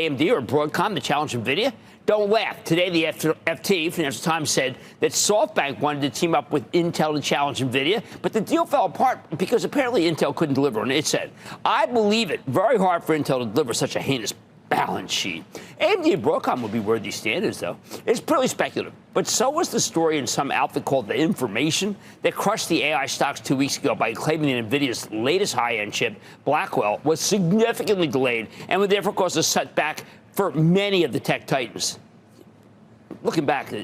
AMD or Broadcom to challenge NVIDIA? Don't laugh. Today, the FT, Financial Times, said that SoftBank wanted to team up with Intel to challenge NVIDIA, but the deal fell apart because apparently Intel couldn't deliver. And it said, I believe it. Very hard for Intel to deliver such a heinous balance sheet. AMD and Broadcom would be worthy standards, though. It's purely speculative. But so was the story in some outfit called The Information that crushed the AI stocks 2 weeks ago by claiming that NVIDIA's latest high-end chip, Blackwell, was significantly delayed and would therefore cause a setback for many of the tech titans. Looking back,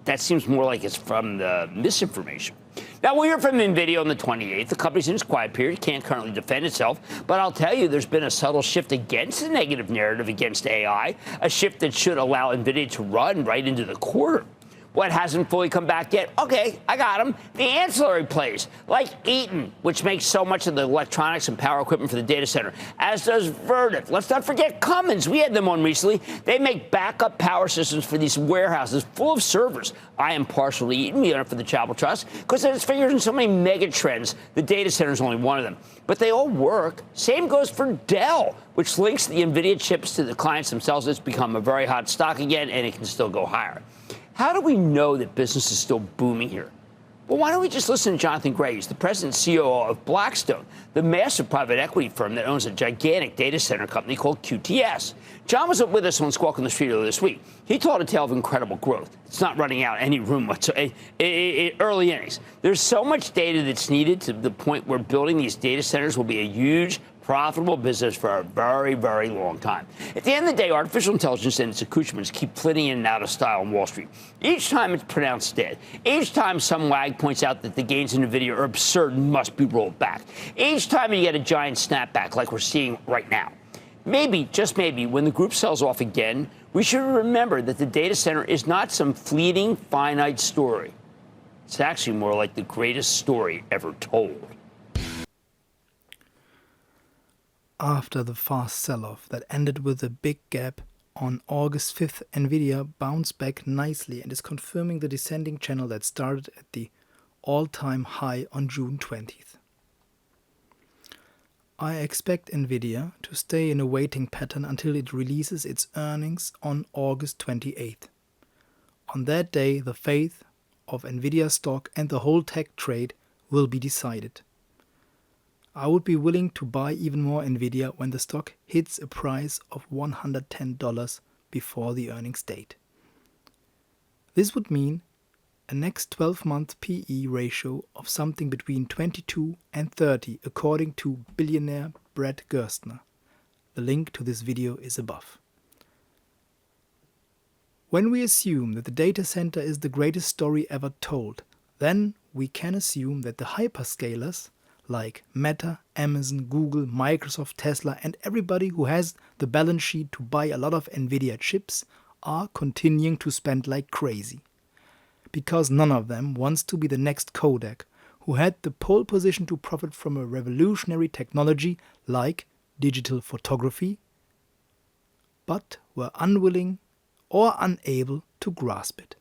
that seems more like it's from the misinformation. Now, we'll hear from NVIDIA on the 28th. The company's in its quiet period, can't currently defend itself. But I'll tell you, there's been a subtle shift against the negative narrative against AI, a shift that should allow NVIDIA to run right into the quarter. What hasn't fully come back yet? Okay, I got them. The ancillary plays, like Eaton, which makes so much of the electronics and power equipment for the data center, as does Vertiv. Let's not forget Cummins. We had them on recently. They make backup power systems for these warehouses full of servers. I am partial to Eaton. We own it for the Chapel Trust because it's figured in so many mega trends. The data center is only one of them. But they all work. Same goes for Dell, which links the NVIDIA chips to the clients themselves. It's become a very hot stock again, and it can still go higher. How do we know that business is still booming here? Well, why don't we just listen to Jonathan Gray? He's the president and COO of Blackstone, the massive private equity firm that owns a gigantic data center company called QTS. John was up with us on Squawk on the Street earlier this week. He told a tale of incredible growth. It's not running out any room whatsoever. Early innings. There's so much data that's needed to the point where building these data centers will be a huge, profitable business for a very, very long time. At the end of the day, artificial intelligence and its accoutrements keep flitting in and out of style on Wall Street. Each time it's pronounced dead. Each time some wag points out that the gains in NVIDIA are absurd and must be rolled back. Each time you get a giant snapback like we're seeing right now. Maybe, just maybe, when the group sells off again, we should remember that the data center is not some fleeting, finite story. It's actually more like the greatest story ever told. After the fast sell-off that ended with a big gap, on August 5th, NVIDIA bounced back nicely and is confirming the descending channel that started at the all-time high on June 20th. I expect NVIDIA to stay in a waiting pattern until it releases its earnings on August 28th. On that day, the fate of NVIDIA stock and the whole tech trade will be decided. I would be willing to buy even more NVIDIA when the stock hits a price of $110 before the earnings date. This would mean a next 12-month PE ratio of something between 22 and 30 according to billionaire Brad Gerstner. The link to this video is above. When we assume that the data center is the greatest story ever told, then we can assume that the hyperscalers like Meta, Amazon, Google, Microsoft, Tesla, and everybody who has the balance sheet to buy a lot of NVIDIA chips are continuing to spend like crazy. Because none of them wants to be the next Kodak, who had the pole position to profit from a revolutionary technology like digital photography, but were unwilling or unable to grasp it.